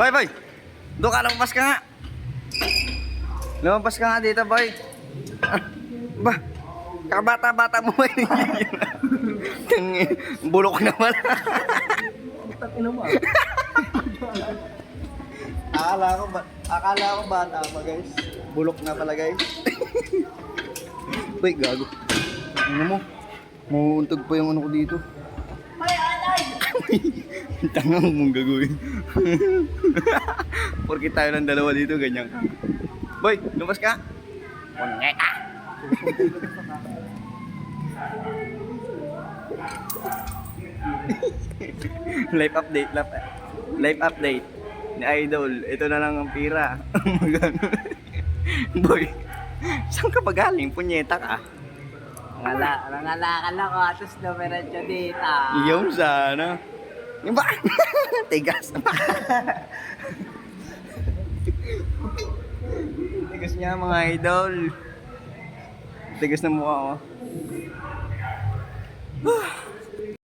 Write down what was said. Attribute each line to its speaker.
Speaker 1: Boy, boy. Doon ka, lumabas ka nga. Lumabas ka nga dito, boy. Ba, kabata-bata mo ba yun? Bulok naman.
Speaker 2: Akala ko bata pa guys.
Speaker 1: Bulok na pala, guys. Boy, gago. Ano mo? Mauuntog pa yung ano ko dito. Tanga mong gagawin. Porque tayo ng dalawa dito, ganyan ka. Boy, lumabas ka. Kunyay ka. Life update, life update ni Idol. Ito na lang ang pira. Boy, saan ka pa galing? Punyeta ka.
Speaker 2: Nangalakan ako atos na meron dito.
Speaker 1: Yung sana. Yung ba? Tigas. Tigas niya mga idol. Tigas na mukha ko.